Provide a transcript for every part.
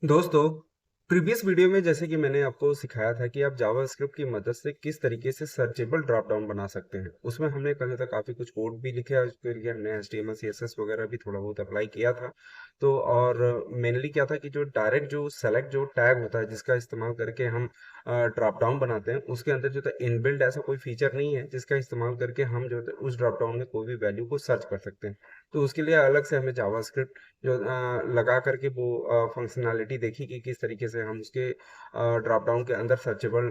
दोस्तों, previous video में जैसे कि मैंने आपको सिखाया था कि आप जावास्क्रिप्ट की मदद से किस तरीके से सर्चेबल ड्रॉप डाउन बना सकते हैं। उसमें हमने कहा था काफ़ी कुछ कोड भी लिखे, उसके लिए हमने HTML CSS वगैरह भी थोड़ा बहुत अप्लाई किया था। तो और मेनली क्या था कि जो डायरेक्ट जो सेलेक्ट जो टैग होता है जिसका इस्तेमाल करके हम ड्रॉप डाउन बनाते हैं, उसके अंदर जो था इनबिल्ट ऐसा कोई फीचर नहीं है जिसका इस्तेमाल करके हम जो है उस ड्रॉप डाउन में कोई भी वैल्यू को सर्च कर सकते हैं। तो उसके लिए अलग से हमें जावास्क्रिप्ट जो लगा करके वो फंक्शनैलिटी देखी कि किस तरीके से हम उसके ड्रॉप डाउन के अंदर सर्चेबल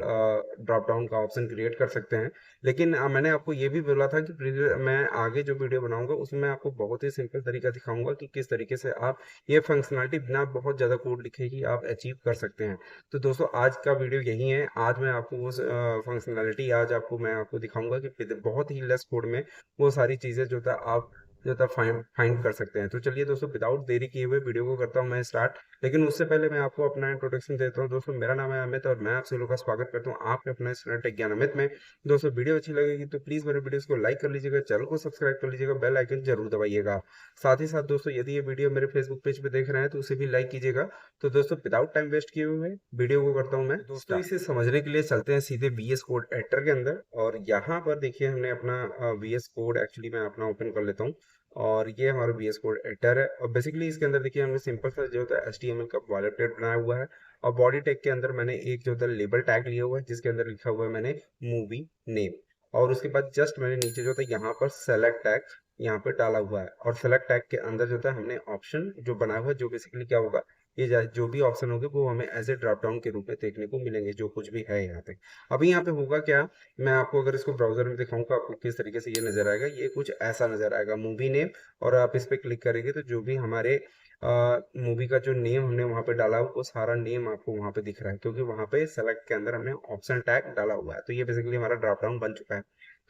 ड्रॉप डाउन का ऑप्शन क्रिएट कर सकते हैं। लेकिन मैंने आपको ये भी बोला था कि मैं आगे जो वीडियो बनाऊंगा उसमें मैं आपको बहुत ही सिंपल तरीका दिखाऊंगा कि किस तरीके से आप ये फंक्शनैलिटी बिना बहुत ज़्यादा कोड लिखे ही आप अचीव कर सकते हैं। तो दोस्तों आज का वीडियो यही है। आज मैं आपको उस फंक्शनैलिटी आज आपको मैं आपको दिखाऊंगा कि बहुत ही लेस कोड में वो सारी चीज़ें जो था आप जो था फाइंड फाइंड कर सकते हैं। तो चलिए दोस्तों विदाउट देरी किए हुए वीडियो को करता हूं मैं स्टार्ट। लेकिन उससे पहले मैं आपको अपना इंट्रोडक्शन देता हूं। दोस्तों मेरा नाम है अमित और मैं आप सभी लोगों का स्वागत करता हूं आपके अपना स्टूडेंट टेक ज्ञान अमित में। दोस्तों वीडियो अच्छी लगेगी तो प्लीज मेरे वीडियोस को लाइक कर लीजिएगा, चैनल को सब्सक्राइब कर लीजिएगा, बेल आइकन जरूर दबाइएगा। साथ ही साथ दोस्तों यदि ये वीडियो मेरे फेसबुक पेज पे देख रहे हैं तो उसे भी लाइक कीजिएगा। तो दोस्तों विदाउट टाइम वेस्ट किए हुए वीडियो को करता हूं मैं दोस्तों start। इसे समझने के लिए चलते हैं सीधे VS कोड एडिटर के अंदर। और यहाँ पर देखिए हमने अपना VS कोड एक्चुअली मैं अपना ओपन कर लेता हूँ। और ये हमारा VS कोड एडिटर है और बेसिकली इसके अंदर देखिए हमने सिंपल सा जो होता है HTML का बॉयलरप्लेट बनाया हुआ है। और बॉडी टैग के अंदर मैंने एक जो होता है लेबल टैग लिया हुआ है जिसके अंदर लिखा हुआ है मैंने मूवी नेम। और उसके बाद जस्ट मैंने नीचे जो होता है यहाँ पर सेलेक्ट टैग यहाँ पे डाला हुआ है। और सेलेक्ट टैग के अंदर जो होता है हमने ऑप्शन जो बनाया हुआ है जो बेसिकली क्या होगा, ये जो भी ऑप्शन होंगे वो हमें एज ए ड्रॉप डाउन के रूप में देखने को मिलेंगे जो कुछ भी है यहाँ पे। अभी यहाँ पे होगा क्या, मैं आपको अगर इसको ब्राउजर में दिखाऊंगा आपको किस तरीके से ये नजर आएगा। ये कुछ ऐसा नजर आएगा मूवी नेम। और आप इस पे क्लिक करेंगे तो जो भी हमारे मूवी का जो नेम हमने वहाँ पे डाला वो सारा नेम आपको वहाँ पे दिख रहा है क्योंकि वहाँ पे सेलेक्ट के अंदर हमने ऑप्शन टैग डाला हुआ है। तो ये बेसिकली हमारा ड्रॉप डाउन बन चुका है।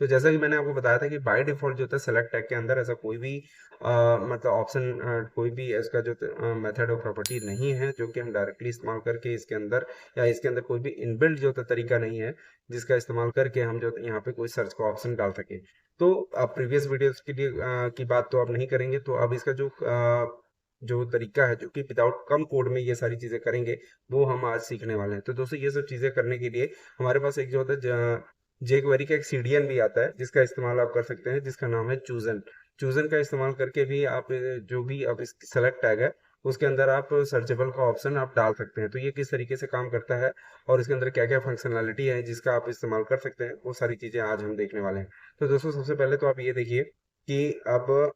तो जैसा कि मैंने आपको बताया था कि बाय डिफॉल्ट जो होता है सेलेक्ट टैग के अंदर ऐसा कोई भी मतलब ऑप्शन कोई भी इसका जो मेथड और प्रॉपर्टी नहीं है जो कि हम डायरेक्टली इस्तेमाल करके इसके अंदर या इसके अंदर कोई भी इनबिल्ट जो होता है तरीका नहीं है जिसका इस्तेमाल करके हम जो यहाँ पे कोई सर्च का ऑप्शन डाल सके। तो आप प्रीवियस वीडियोस के लिए की बात तो आप नहीं करेंगे। तो अब इसका जो तरीका है जो कि विदाउट कम कोड में ये सारी चीजें करेंगे वो हम आज सीखने वाले हैं। तो दोस्तों ये सब चीजें करने के लिए हमारे पास एक जो होता है jQuery का एक CDN भी आता है जिसका इस्तेमाल आप कर सकते हैं जिसका नाम है चूजन। चूजन का इस्तेमाल करके भी आप जो भी आप इस सेलेक्ट टैग है उसके अंदर आप सर्चेबल का ऑप्शन आप डाल सकते हैं। तो ये किस तरीके से काम करता है और इसके अंदर क्या क्या फंक्शनैलिटी है जिसका आप इस्तेमाल कर सकते हैं वो सारी चीज़ें आज हम देखने वाले हैं। तो दोस्तों सबसे पहले तो आप ये देखिए कि अब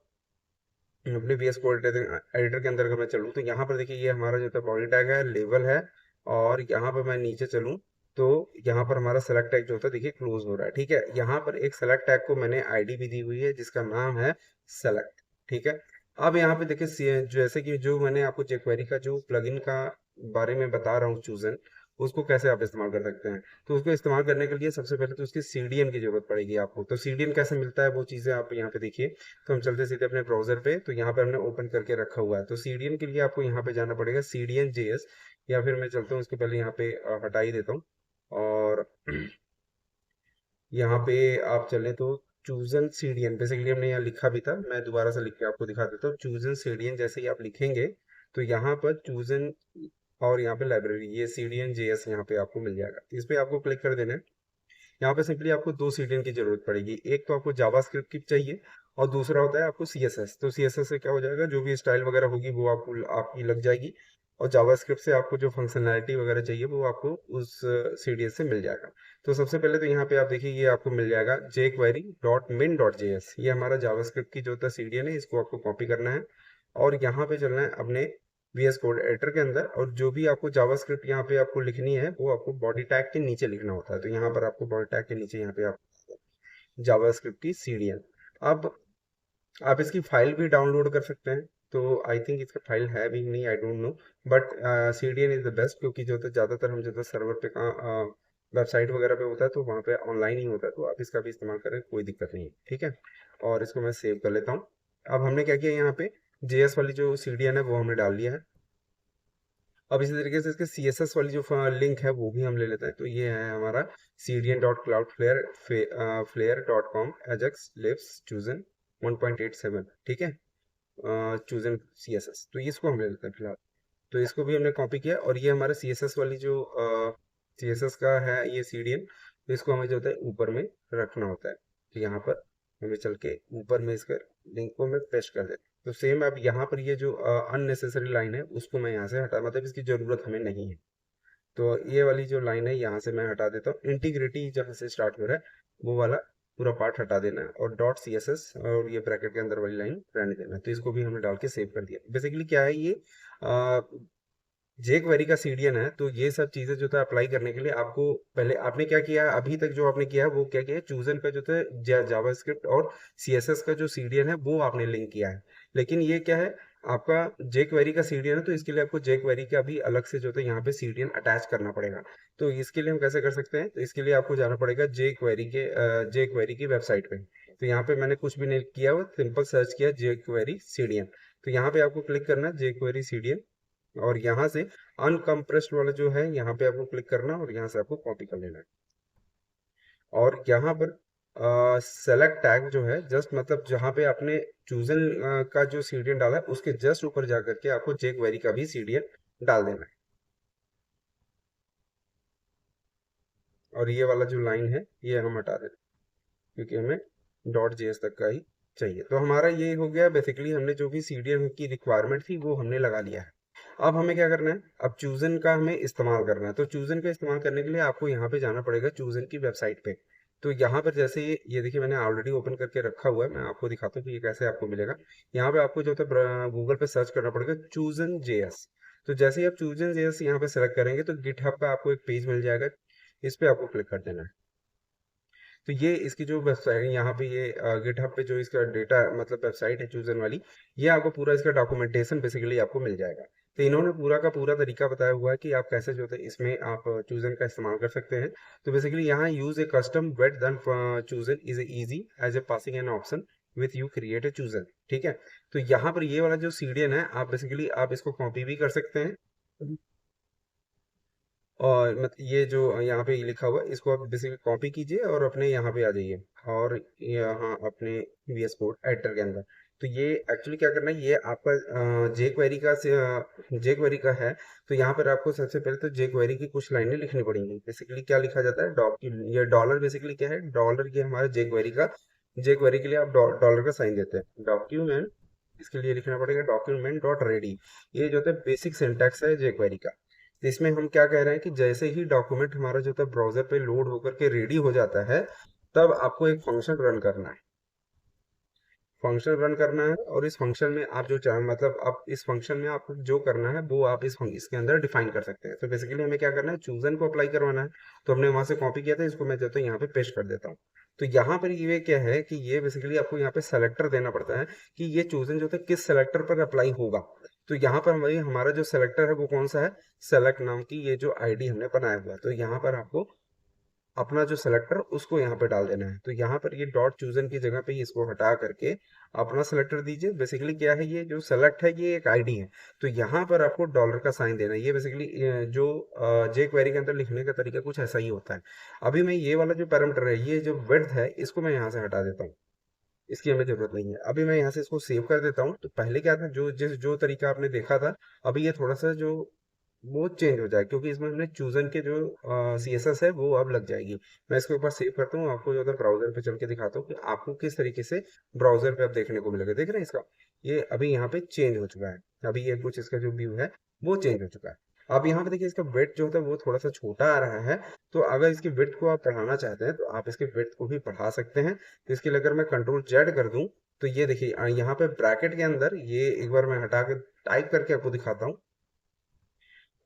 अपने VS कोड एडिटर के अंदर अगर मैं चलूँ तो यहाँ पर देखिए ये हमारा जो है बॉडी टैग है, लेवल है। और यहाँ पर मैं नीचे चलूँ तो यहाँ पर हमारा सेलेक्ट टैग जो होता है देखिए क्लोज हो रहा है। ठीक है, यहाँ पर एक सेलेक्ट टैग को मैंने ID भी दी हुई है जिसका नाम है सेलेक्ट। ठीक है, अब यहाँ पे देखिए जैसे कि जो मैंने आपको jQuery का जो प्लगइन का बारे में बता रहा हूँ चूजन, उसको कैसे आप इस्तेमाल कर सकते हैं। तो उसको इस्तेमाल करने के लिए सबसे पहले तो उसकी CDN की जरूरत पड़ेगी आपको। तो CDN कैसे मिलता है वो चीज़ें आप यहाँ पे देखिए। तो हम चलते सीधे अपने ब्राउजर पे। तो यहाँ पे हमने ओपन करके रखा हुआ है। तो CDN के लिए आपको यहाँ पे जाना पड़ेगा CDN JS। या फिर मैं चलता हूँ उसके पहले यहाँ पे हटा ही देता हूँ। और यहाँ पे आप चले तो चूजन CDN बेसिकली हमने यहाँ लिखा भी था, मैं दोबारा से लिख के आपको दिखा देता हूँ। चूजन CDN जैसे ही आप लिखेंगे तो यहाँ पर चूजन और यहाँ पे लाइब्रेरी ये CDN JS यहाँ पे आपको मिल जाएगा। इस पे आपको क्लिक कर देना है। यहाँ पे सिंपली आपको दो CDN की जरूरत पड़ेगी, एक तो आपको जावास्क्रिप्ट की चाहिए और दूसरा होता है आपको CSS। तो CSS से क्या हो जाएगा, जो भी स्टाइल वगैरह होगी वो आपको आपकी लग जाएगी। और जावास्क्रिप्ट से आपको जो फंक्शनैलिटी वगैरह चाहिए वो आपको उस CDN से मिल जाएगा। तो सबसे पहले तो यहाँ पे आप देखिए ये आपको मिल जाएगा jQuery.min.js। ये हमारा जावास्क्रिप्ट की जो होता है CDN है, इसको आपको कॉपी करना है और यहाँ पे चलना है अपने VS कोड एडिटर के अंदर। और जो भी आपको जावास्क्रिप्ट यहाँ पे आपको लिखनी है वो आपको बॉडी टैग के नीचे लिखना होता है। तो यहाँ पर आपको बॉडी टैग के नीचे यहाँ पे आप जावास्क्रिप्ट की CDN। अब आप इसकी फाइल भी डाउनलोड कर सकते हैं। तो आई थिंक इसका फाइल है भी नहीं, I don't know. But CDN is the best क्योंकि जो होता है ज़्यादातर हम जो है सर्वर पे कहाँ वेबसाइट वगैरह पे होता है तो वहाँ पे ऑनलाइन ही होता है। तो आप इसका भी इस्तेमाल करें, कोई दिक्कत नहीं है। ठीक है, और इसको मैं सेव कर लेता हूँ। अब हमने क्या किया, यहाँ पे JS वाली जो CDN है वो हमने डाल लिया है। अब इसी तरीके से इसके CSS वाली जो लिंक है वो भी हम ले लेते हैं। तो ये है हमारा cdn.cloudflare.com ajax lives chosen 1.87। ठीक है, चूजन CSS। तो इसको हम ले लेते हैं फिलहाल। तो इसको भी हमने कॉपी किया, और ये हमारे CSS वाली जो CSS का है ये CDN, तो इसको हमें जो होता है ऊपर में रखना होता है। तो यहाँ पर हमें चल के ऊपर में इसका लिंक को मैं पेस्ट कर देता हूँ। तो सेम अब यहाँ पर ये जो अननेसेसरी लाइन है उसको मैं यहाँ से हटा, मतलब इसकी जरूरत हमें नहीं है। तो ये वाली जो लाइन है यहाँ से मैं हटा देता हूँ। इंटीग्रिटी जहाँ से स्टार्ट हो रहा है वो वाला पूरा पार्ट हटा देना है, और डॉट CSS और ये ब्रैकेट के अंदर वाली लाइन रहने देना है। तो इसको भी हमने डाल के सेव कर दिया। बेसिकली क्या है ये, जेक्वेरी का CDN है। तो ये सब चीजें जो था अप्लाई करने के लिए आपको, पहले आपने क्या किया है, अभी तक जो आपने किया है वो क्या किया है, चूजन का जो था जावास्क्रिप्ट और CSS का जो CDN है वो आपने लिंक किया है। लेकिन ये क्या है, आपका जेक्वेरी का CDN है, तो इसके लिए आपको जेक्वेरी का भी अलग से जो था यहाँ पे CDN अटैच करना पड़ेगा। तो इसके लिए हम कैसे कर सकते हैं, तो इसके लिए आपको जाना पड़ेगा जेक्वेरी की वेबसाइट पे। तो यहाँ पे मैंने कुछ भी नहीं किया हुआ, सिंपल सर्च किया जेक्वेरी CDN। तो यहाँ पे आपको क्लिक करना है जेक्वेरी CDN, और यहाँ से अनकम्प्रेस्ड वाला जो है यहाँ पे आपको क्लिक करना है, और यहाँ से आपको कॉपी कर लेना है। और यहाँ पर सेलेक्ट टैग जो है, जस्ट मतलब जहाँ पे आपने चूजन का जो CDN डाला है उसके जस्ट ऊपर जा करके आपको जेक्वेरी का भी CDN डाल देना है। और ये वाला जो लाइन है ये हम हटा देते हैं, क्योंकि हमें .js तक का ही चाहिए। तो हमारा ये हो गया, बेसिकली हमने जो भी CDN की रिक्वायरमेंट थी वो हमने लगा लिया है। अब हमें क्या करना है, अब चूजन का हमें इस्तेमाल करना है। तो चूजन का इस्तेमाल करने के लिए आपको यहाँ पे जाना पड़ेगा चूजन की वेबसाइट पे। तो यहाँ पर जैसे ये देखिए मैंने ऑलरेडी ओपन करके रखा हुआ है, मैं आपको दिखाता हूँ कि ये कैसे आपको मिलेगा। यहाँ पे आपको जो है गूगल पे सर्च करना पड़ेगा चूजन JS। तो जैसे ही आप चूजन JS यहाँ पे सेलेक्ट करेंगे तो गिटहब का आपको एक पेज मिल जाएगा, इस पे आपको क्लिक कर देना है। तो ये इसकी जो वेबसाइट है यहाँ पे, ये गिटहब पे जो इसका डेटा मतलब वेबसाइट है चूजन वाली, ये आपको पूरा इसका डॉक्यूमेंटेशन बेसिकली आपको मिल जाएगा। तो इन्होंने पूरा का पूरा तरीका बताया हुआ है कि आप कैसे जो है इसमें आप चूजन का इस्तेमाल कर सकते हैं। तो बेसिकली यहाँ use a custom weight then chosen is easy as a passing an option with you create a chosen. ठीक है। तो यहाँ पर ये वाला जो CDN है, आप बेसिकली आप इसको कॉपी भी कर सकते हैं, और मत ये जो यहाँ पे लिखा हुआ है इसको आप बेसिकली कॉपी कीजिए और अपने यहाँ पे आ जाइए, और यहाँ अपने VS कोड एडिटर के अंदर। तो ये एक्चुअली क्या करना है, ये आपका जेक्वेरी का है। तो यहाँ पर आपको सबसे पहले तो जेक्वेरी की कुछ लाइनें लिखनी पड़ेंगी। बेसिकली क्या लिखा जाता है, ये डॉलर बेसिकली क्या है, डॉलर ये हमारे जेक्वेरी के लिए आप डॉलर का साइन देते हैं। डॉक्यूमेंट, इसके लिए लिखना पड़ेगा document.ready। ये जो है बेसिक सिंटैक्स है जेक्वेरी का। तो इसमें हम क्या कह रहे हैं कि जैसे ही डॉक्यूमेंट हमारा जो था ब्राउजर पे लोड होकर के रेडी हो जाता है, तब आपको एक फंक्शन रन करना है। फंक्शन रन करना है, और इस फंक्शन में आप जो चाहे, मतलब आप इस फंक्शन में आपको जो करना है वो आप इसके अंदर डिफाइन कर सकते हैं। तो बेसिकली हमें क्या करना है, चूजन को अप्लाई करवाना है। तो हमने वहां से कॉपी किया था, इसको मैं जो है यहाँ पे पेस्ट कर देता हूँ। तो यहाँ पर ये क्या है कि ये बेसिकली आपको यहाँ पे सेलेक्टर देना पड़ता है कि ये चूजन जो है किस सेलेक्टर पर अप्लाई होगा। तो यहाँ पर हमारी हमारा जो सेलेक्टर है वो कौन सा है, सेलेक्ट नाम की ये जो ID हमने बनाया हुआ है। तो यहाँ पर आपको अपना जो सेलेक्टर उसको यहाँ पे डाल देना है। तो यहाँ पर ये डॉट चूजन की जगह पे इसको हटा करके अपना सेलेक्टर दीजिए। बेसिकली क्या है, ये जो सेलेक्ट है ये एक ID है। तो यहाँ पर आपको डॉलर का साइन देना है। ये बेसिकली जो जे क्वेरी के अंदर लिखने का तरीका कुछ ऐसा ही होता है। अभी मैं ये वाला जो पैरामीटर है, ये जो विड्थ है, इसको मैं यहाँ से हटा देता हूँ, इसकी हमें जरूरत नहीं है। अभी मैं यहाँ से इसको सेव कर देता हूँ। तो पहले क्या था, जो तरीका आपने देखा था, अभी ये थोड़ा सा जो वो चेंज हो जाए, क्योंकि इसमें हमने चूजन के जो CSS है वो अब लग जाएगी। मैं इसको एक बार सेव करता हूँ, आपको जो है ब्राउजर पे चल के दिखाता हूँ कि आपको किस तरीके से ब्राउजर पे अब देखने को मिलेगा। देख रहे हैं इसका, ये अभी यहाँ पे चेंज हो चुका है। अभी ये कुछ इसका जो व्यू है वो चेंज हो चुका है। अब यहाँ पे देखिए इसका वेट जो होता है वो थोड़ा सा छोटा आ रहा है। तो अगर इसकी विड्थ को आप बढ़ाना चाहते हैं तो आप इसके विड्थ को भी बढ़ा सकते हैं। तो इसके लिए अगर मैं Ctrl Z कर दूं, तो ये देखिए यहाँ पे ब्रैकेट के अंदर, ये एक बार मैं हटा के टाइप करके आपको दिखाता हूँ,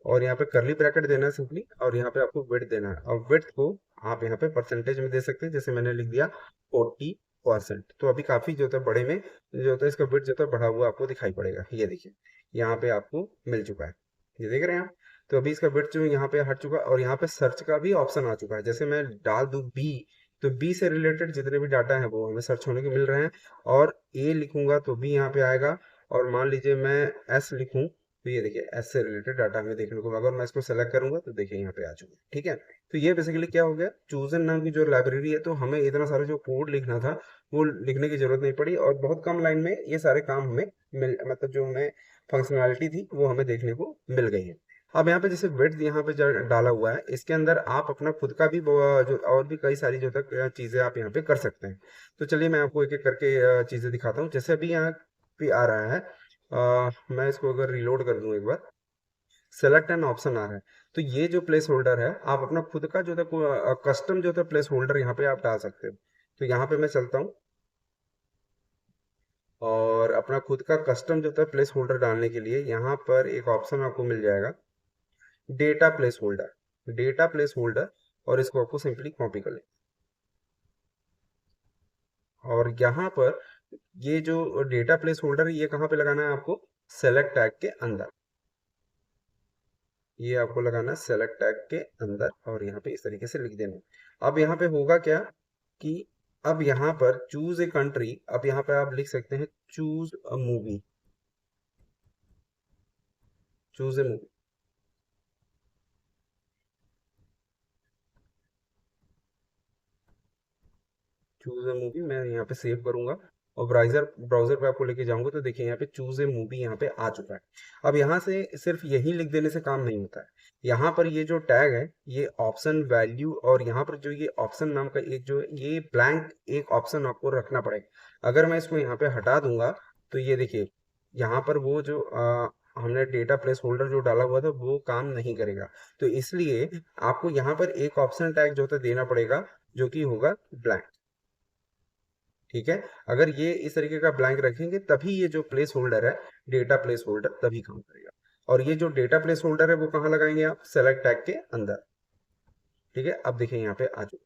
और यहाँ पे करली ब्रैकेट देना है सिंपली, और यहाँ पे आपको विड्थ देना है। और विड्थ को आप यहाँ पे परसेंटेज में दे सकते हैं, जैसे मैंने लिख दिया 40%। तो अभी काफी जो है बड़े में जो होता है इसका विड्थ जो है बढ़ा हुआ आपको दिखाई पड़ेगा। ये देखिए यहाँ पे आपको मिल चुका है, ये देख रहे हैं आप। तो अभी इसका विड्थ जो यहाँ पे हट चुका है, और यहाँ पे सर्च का भी ऑप्शन आ चुका है। जैसे मैं डाल दूं बी, तो बी से रिलेटेड जितने भी डाटा है वो हमें सर्च होने के मिल रहे हैं। और ए लिखूंगा तो भी यहाँ पे आएगा, और मान लीजिए मैं एस लिखूं, तो ये देखिए एस से रिलेटेड डाटा हमें देखने को, अगर मैं इसको सेलेक्ट करूंगा तो देखिए यहाँ पे आ चुका है। ठीक है। तो ये बेसिकली क्या हो गया, चूजन नाम की जो लाइब्रेरी है, तो हमें इतना सारा जो कोड लिखना था वो लिखने की जरूरत नहीं पड़ी, और बहुत कम लाइन में ये सारे काम हमें मतलब जो हमें फंक्शनैलिटी थी वो हमें देखने को मिल गई है। अब यहाँ पे जैसे विड्थ यहाँ पे जो डाला हुआ है, इसके अंदर आप अपना खुद का भी जो और भी कई सारी जो तक चीज़ें आप यहाँ पे कर सकते हैं। तो चलिए मैं आपको एक एक करके चीज़ें दिखाता हूँ। जैसे अभी यहाँ पे आ रहा है, मैं इसको अगर रिलोड कर दूं एक बार, सेलेक्ट एन ऑप्शन आ रहा है। तो ये जो प्लेस होल्डर है, आप अपना खुद का जो था कस्टम जो था प्लेस होल्डर यहाँ पे आप डाल सकते हो। तो यहाँ पे मैं चलता हूँ और अपना खुद का कस्टम जो था प्लेस होल्डर डालने के लिए यहाँ पर एक ऑप्शन आपको मिल जाएगा, data place holder. Data place holder, और इसको आपको सिंपली कॉपी कर लें। और यहाँ पर ये जो डेटा प्लेस होल्डर है, ये कहाँ पे लगाना है आपको, सेलेक्ट टैग के अंदर। ये आपको लगाना है सेलेक्ट टैग के अंदर, और यहाँ पे इस तरीके से लिख देना। अब यहाँ पे होगा क्या कि अब यहाँ पर चूज ए कंट्री, अब यहाँ पे आप लिख सकते हैं choose a movie. Choose a movie, choose a movie मैं यहाँ पे सेव करूंगा और ब्राउजर ब्राउजर पे आपको लेके जाऊंगा। तो देखिए यहाँ पे चूज ए मूवी यहाँ पे आ चुका है। अब यहाँ से सिर्फ यही लिख देने से काम नहीं होता है। यहाँ पर ये जो टैग है, ये ऑप्शन वैल्यू, और यहाँ पर जो ये ऑप्शन नाम का एक जो है, ये ब्लैंक एक ऑप्शन आपको रखना पड़ेगा। अगर मैं इसको यहाँ पे हटा दूंगा तो ये देखिए यहाँ पर वो जो हमने डेटा प्लेस होल्डर जो डाला हुआ था वो काम नहीं करेगा। तो इसलिए आपको यहाँ पर एक ऑप्शन टैग जो था देना पड़ेगा, जो कि होगा ब्लैंक। ठीक है, अगर ये इस तरीके का ब्लैंक रखेंगे तभी ये जो प्लेस होल्डर है, डेटा प्लेस होल्डर, तभी काम करेगा। और ये जो डेटा प्लेस होल्डर है वो कहाँ लगाएंगे आप, सेलेक्ट टैग के अंदर। ठीक है, अब देखिए यहाँ पे आ जाओ,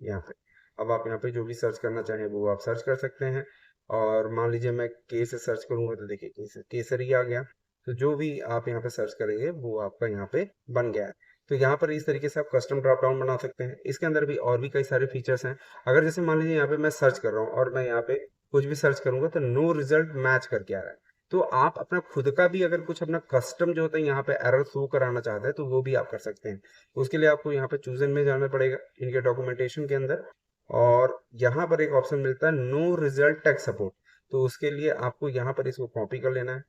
यहाँ पे अब आप यहाँ पे जो भी सर्च करना चाहें वो आप सर्च कर सकते हैं। और मान लीजिए मैं के से सर्च करूंगा तो देखिए केसरी आ गया। तो जो भी आप यहाँ पे सर्च करेंगे वो आपका यहाँ पे बन गया है। तो यहाँ पर इस तरीके से आप कस्टम ड्रॉप डाउन बना सकते हैं। इसके अंदर भी और भी कई सारे फीचर्स हैं। अगर जैसे मान लीजिए यहाँ पे मैं सर्च कर रहा हूँ और मैं यहाँ पे कुछ भी सर्च करूंगा तो नो रिजल्ट मैच करके आ रहा है। तो आप अपना खुद का भी अगर कुछ अपना कस्टम जो होता है यहाँ पे एरर शो कराना चाहते हैं तो वो भी आप कर सकते हैं। उसके लिए आपको यहाँ पे चूजन में जाना पड़ेगा, इनके डॉक्यूमेंटेशन के अंदर, और यहाँ पर एक ऑप्शन मिलता है नो रिजल्ट टेक सपोर्ट। तो उसके लिए आपको यहाँ पर इसको कॉपी कर लेना है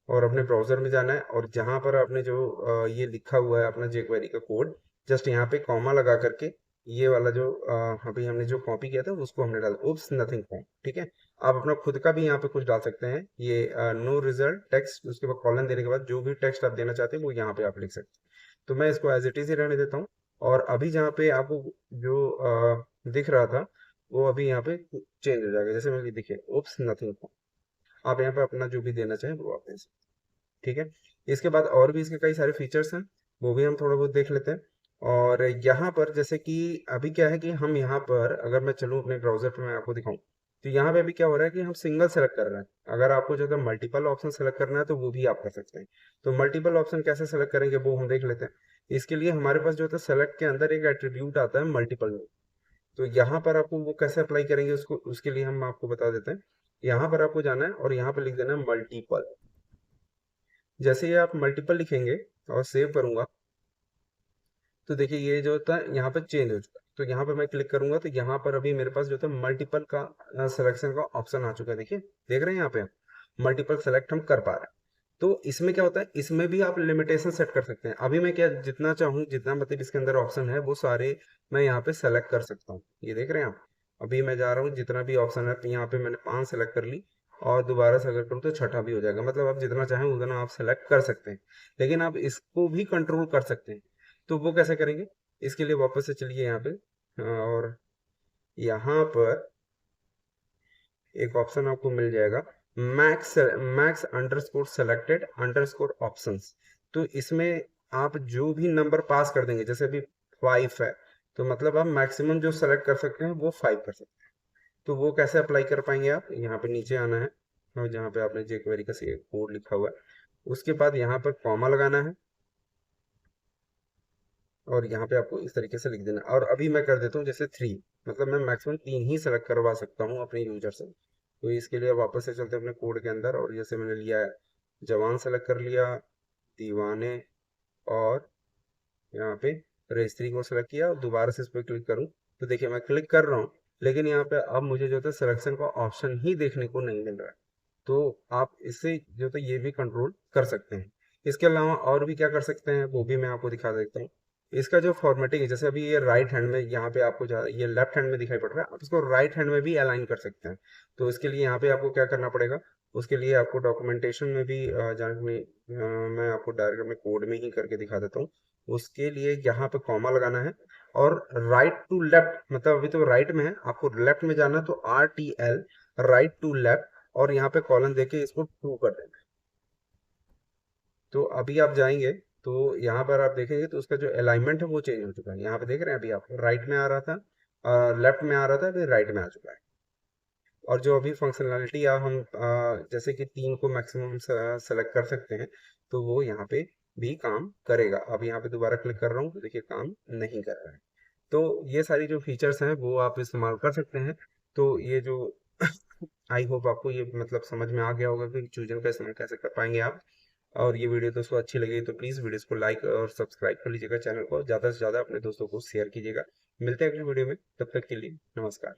और अपने ब्राउजर में जाना है, और जहाँ पर आपने जो ये लिखा हुआ है अपना jQuery का कोड, जस्ट यहाँ पे कॉमा लगा करके ये वाला जो अभी हमने जो कॉपी किया था उसको हमने डाला, उप्स नथिंग फॉर्म। ठीक है, आप अपना खुद का भी यहाँ पे कुछ डाल सकते हैं, ये नो रिजल्ट टेक्स्ट, उसके बाद कॉलन देने के बाद जो भी टेक्स्ट आप देना चाहते हैं वो यहाँ पे आप लिख सकते हैं। तो मैं इसको एज इट इज ही रहने देता हूँ। और अभी जहाँ पे आपको जो दिख रहा था वो अभी यहाँ पे चेंज हो जाएगा। जैसे मैं देखिए उप्स नथिंग फॉर्म, आप यहाँ पे अपना जो भी देना चाहें वो आप दे सकते हैं। ठीक है, इसके बाद और भी इसके कई सारे फीचर्स हैं, वो भी हम थोड़ा बहुत देख लेते हैं। और यहाँ पर जैसे कि अभी क्या है कि हम यहाँ पर अगर मैं चलूँ अपने ब्राउजर पे मैं आपको दिखाऊं, तो यहाँ पे अभी क्या हो रहा है कि हम सिंगल सेलेक्ट कर रहे हैं। अगर आपको जो है मल्टीपल ऑप्शन सेलेक्ट करना है तो वो भी आप कर सकते हैं। तो मल्टीपल ऑप्शन कैसे सेलेक्ट करेंगे वो हम देख लेते हैं। इसके लिए हमारे पास जो होता है सेलेक्ट के अंदर एक एट्रीब्यूट आता है मल्टीपल में। तो यहाँ पर आपको वो कैसे अप्लाई करेंगे उसको, उसके लिए हम आपको बता देते हैं। यहाँ पर आपको जाना है और यहाँ पर लिख देना है मल्टीपल। जैसे ही आप मल्टीपल लिखेंगे और सेव करूंगा तो देखिए ये जो होता है यहाँ पे चेंज हो चुका है। तो यहाँ पे मैं क्लिक करूंगा तो यहाँ पर अभी मेरे पास जो था मल्टीपल का सिलेक्शन का ऑप्शन आ चुका है। देखिए देख रहे हैं यहाँ पे मल्टीपल सेलेक्ट हम कर पा रहे हैं। तो इसमें क्या होता है, इसमें भी आप लिमिटेशन सेट कर सकते हैं। अभी मैं क्या जितना चाहूँ, जितना मतलब इसके अंदर ऑप्शन है वो सारे मैं यहाँ पे सेलेक्ट कर सकता हूँ। ये देख रहे हैं आप, अभी मैं जा रहा हूँ जितना भी ऑप्शन है यहाँ पे मैंने 5 सेलेक्ट कर ली, और दोबारा से अगर करूँ तो छठा भी हो जाएगा। मतलब आप जितना चाहें उतना आप सेलेक्ट कर सकते हैं। लेकिन आप इसको भी कंट्रोल कर सकते हैं। तो वो कैसे करेंगे, इसके लिए वापस से चलिए यहाँ पे, और यहाँ पर एक ऑप्शन आपको मिल जाएगा, max max underscore selected underscore options. तो इसमें आप जो भी नंबर पास कर देंगे, जैसे अभी 5 है तो मतलब आप मैक्सिमम जो सेलेक्ट कर सकते हैं वो 5 कर सकते हैं। तो वो कैसे अप्लाई कर पाएंगे, आप यहाँ पे नीचे आना है और जहाँ पे आपने jQuery का कोड लिखा हुआ है उसके बाद यहाँ पर कॉमा लगाना है, और यहाँ पे आपको इस तरीके से लिख देना है। और अभी मैं कर देता हूँ जैसे 3, मतलब मैं मैक्सिमम 3 ही सेलेक्ट करवा सकता हूँ अपने यूजर से। तो इसके लिए वापस से चलते हैं अपने कोड के अंदर, और जैसे मैंने लिया है जवान सेलेक्ट कर लिया, दीवाने, और यहाँ पे रेस्त्री को सेलेक्ट किया और दोबारा से इस पर क्लिक करूँ तो देखिए मैं क्लिक कर रहा हूँ लेकिन यहाँ पे अब मुझे जो है सिलेक्शन का ऑप्शन ही देखने को नहीं मिल रहा है। तो आप इससे जो है ये भी कंट्रोल कर सकते हैं। इसके अलावा और भी क्या कर सकते हैं वो भी मैं आपको दिखा देता हूँ। इसका जो फॉर्मेटिंग है, जैसे अभी ये राइट हैंड में यहाँ पे आपको ये लेफ्ट हैंड में दिखाई पड़ रहा है, आप इसको राइट हैंड में भी अलाइन कर सकते हैं। तो इसके लिए यहाँ पे आपको क्या करना पड़ेगा, उसके लिए आपको डॉक्यूमेंटेशन में भी जाने मैं आपको डायरेक्ट में कोड में ही करके दिखा देता हूँ। उसके लिए यहाँ पे कॉमा लगाना है, और राइट टू लेफ्ट, मतलब अभी तो राइट में है, आपको लेफ्ट में जाना है, तो RTL, राइट टू लेफ्ट, और यहाँ पे कॉलन देके इसको 2 कर देना है। तो अभी आप जाएंगे तो यहाँ पर आप देखेंगे तो उसका जो अलाइनमेंट है वो चेंज हो चुका है। यहाँ पे देख रहे हैं, अभी आप राइट में आ रहा था, लेफ्ट में आ रहा था, अभी राइट में आ चुका है। और जो अभी फंक्शनैलिटी हम जैसे कि 3 को मैक्सिमम सेलेक्ट कर सकते हैं, तो वो यहाँ पे भी काम करेगा। अब यहाँ पे दोबारा क्लिक कर रहा हूँ तो देखिए काम नहीं कर रहा है। तो ये सारी जो फीचर्स हैं वो आप इस्तेमाल कर सकते हैं। तो ये जो आई होप आपको ये मतलब समझ में आ गया होगा कि चूजन का इस्तेमाल कैसे कर पाएंगे आप। और ये वीडियो दोस्तों अच्छी लगी तो प्लीज़ वीडियोस को लाइक और सब्सक्राइब कर लीजिएगा, चैनल को ज़्यादा से ज़्यादा अपने दोस्तों को शेयर कीजिएगा। मिलते हैं अगली वीडियो में, तब तक के लिए नमस्कार।